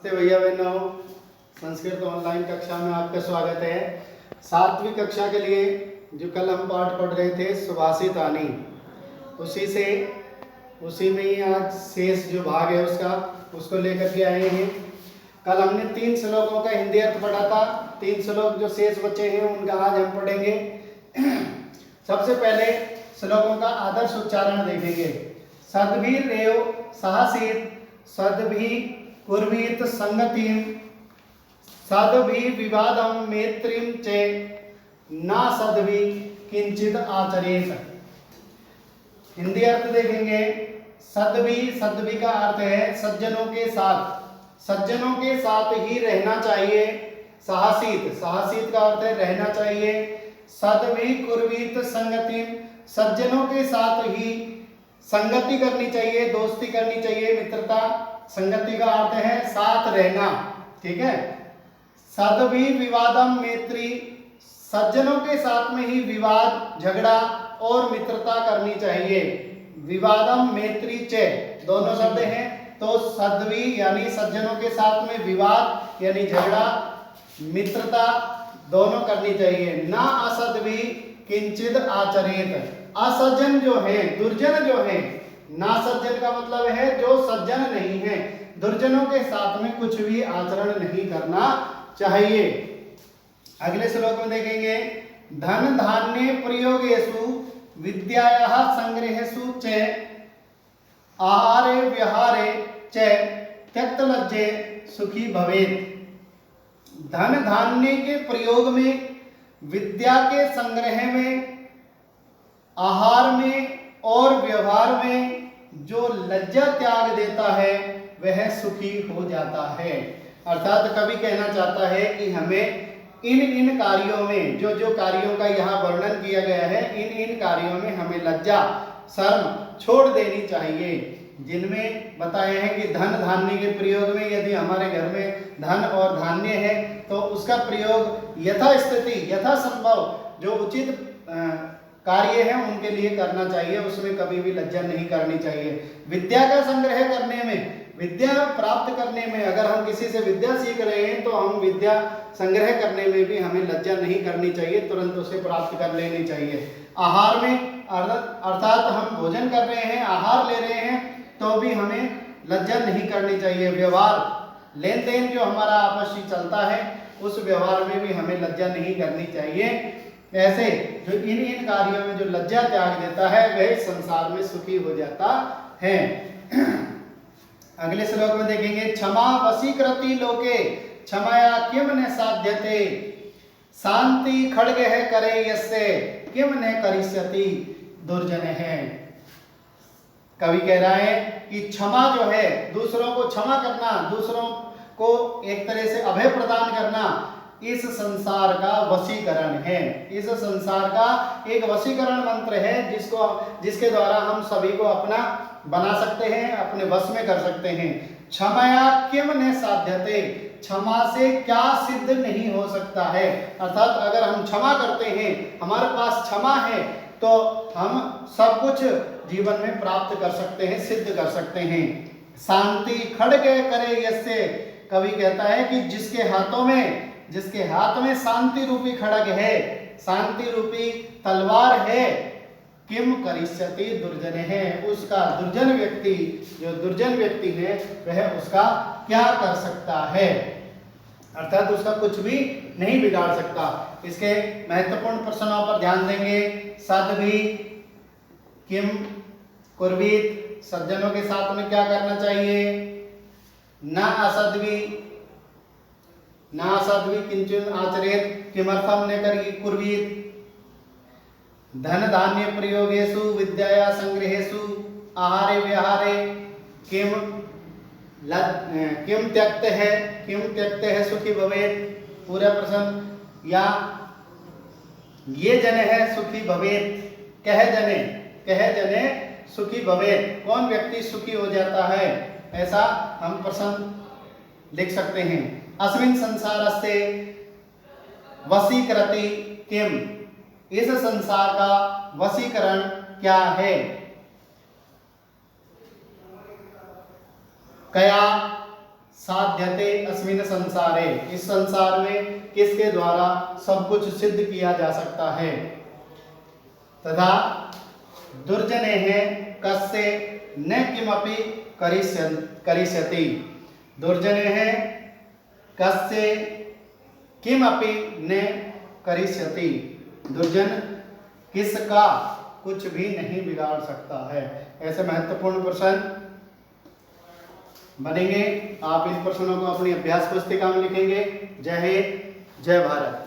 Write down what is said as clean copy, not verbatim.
नमस्ते भैया बहनों, संस्कृत ऑनलाइन कक्षा में आपका स्वागत है। 7वीं कक्षा के लिए जो कल हम पाठ पढ़ रहे थे सुभाषित आनी, उसी में ही आज शेष जो भाग है उसको लेकर के आए हैं। कल हमने 3 श्लोकों का हिंदी अर्थ पढ़ा था। 3 श्लोक जो शेष बचे हैं उनका आज हम पढ़ेंगे। सबसे पहले श्लोकों का आदर्श उच्चारण देखेंगे। सद्भिरेव साहसीत सद्भि कुर्वीत संगतिम सद्भि विवादम मैत्रीम चे ना सद्भि किंचित आचरेत। हिंदी अर्थ देखेंगे। सद्भि का अर्थ है सज्जनों के साथ ही रहना चाहिए। साहसीत का अर्थ है रहना चाहिए। सद्भि कुर्वीत संगतिम, सज्जनों के साथ ही संगति करनी चाहिए, दोस्ती करनी चाहिए, मित्रता। संगति का अर्थ है साथ रहना, ठीक है। सद्भि विवादम मैत्री, सज्जनों के साथ में ही विवाद, झगड़ा और मित्रता करनी चाहिए। विवादम मैत्री चे दोनों शब्द हैं, तो सद्भि यानी सज्जनों के साथ में विवाद यानी झगड़ा, मित्रता दोनों करनी चाहिए। ना असद्भि किंचित आचरेत, असज्जन जो है, दुर्जन जो है, ना सज्जन का मतलब है जो सज्जन नहीं है, दुर्जनों के साथ में कुछ भी आचरण नहीं करना चाहिए। अगले श्लोक में देखेंगे। धन धान्य प्रयोगेषु विद्यायाः संग्रहेषु च आहारे विहारे च त्यक्त लज्जे सुखी भवेत्। धन धान्य के प्रयोग में, विद्या के संग्रह में, आहार में और व्यवहार में जो लज्जा त्याग देता है वह सुखी हो जाता है। अर्थात कवि कहना चाहता है कि हमें इन कार्यों में, जो कार्यों का यहाँ वर्णन किया गया है, इन कार्यों में हमें लज्जा शर्म छोड़ देनी चाहिए। जिनमें बताया है कि धन धान्य के प्रयोग में, यदि हमारे घर में धन और धान्य है तो उसका प्रयोग यथास्थिति यथासंभव जो उचित कार्य है उनके लिए करना चाहिए, उसमें कभी भी लज्जा नहीं करनी चाहिए। विद्या का संग्रह करने में, विद्या प्राप्त करने में, अगर हम किसी से विद्या सीख रहे हैं तो हम विद्या संग्रह करने में भी हमें लज्जा नहीं करनी चाहिए, तुरंत उसे प्राप्त कर लेनी चाहिए। आहार में अर्थात हम भोजन कर रहे हैं, आहार ले रहे हैं तो भी हमें लज्जा नहीं करनी चाहिए। व्यवहार, लेन देन जो हमारा आपस में चलता है उस व्यवहार में भी हमें लज्जा नहीं करनी चाहिए। ऐसे जो इन कार्यों में जो लज्जा त्याग देता है वह संसार में सुखी हो जाता है। अगले श्लोक में देखेंगे। क्षमा वशीकृति लोके क्षमया किम न साध्यते शांति खड्ग है करे यस्य किम न करिष्यति दुर्जन है। कवि कह रहा है कि क्षमा जो है, दूसरों को क्षमा करना, दूसरों को एक तरह से अभय प्रदान करना, इस संसार का वशीकरण है। इस संसार का एक वशीकरण मंत्र है जिसके द्वारा हम सभी को अपना बना सकते हैं, अपने वश में कर सकते हैं। क्षमया किम न साध्यते, क्षमा से क्या सिद्ध नहीं हो सकता है। अर्थात अगर हम क्षमा करते हैं, हमारे पास क्षमा है, तो हम सब कुछ जीवन में प्राप्त कर सकते हैं, सिद्ध कर सकते हैं। शांति खड्ग करे यस्य, कवि कहता है कि जिसके हाथ में शांति रूपी खड्ग है, शांति रूपी तलवार है, किम करिष्यति दुर्जन है, उसका दुर्जन व्यक्ति है वह उसका क्या कर सकता है। अर्थात उसका कुछ भी नहीं बिगाड़ सकता। इसके महत्वपूर्ण प्रश्नों पर ध्यान देंगे। सद्भि किम कुर्वीत, सज्जनों के साथ में क्या करना चाहिए। न असद्भि किंचित आचरेत, किमर्थम न करी कुर्वीत। धन धान्य प्रयोगेषु विद्याया संग्रहेषु आहारे विहारे किम त्यक्त है सुखी भवेत्। पूरा प्रश्न। या ये जने है सुखी भवेत्, कह जने सुखी भवेत्, कौन व्यक्ति सुखी हो जाता है, ऐसा हम प्रश्न लिख सकते हैं। अस्मिन् संसारस्य वशीकृति किम, इस संसार का वशीकरण क्या है। कया साध्यते अस्मिन् संसारे, इस संसार में किसके द्वारा सब कुछ सिद्ध किया जा सकता है। तथा दुर्जनेः कस्य न किमपि करिष्यति, दुर्जनेः कस्य किमपि न करिष्यति, दुर्जन किसका कुछ भी नहीं बिगाड़ सकता है। ऐसे महत्वपूर्ण प्रश्न बनेंगे। आप इन प्रश्नों को अपनी अभ्यास पुस्तिका में लिखेंगे। जय हिंद, जय भारत।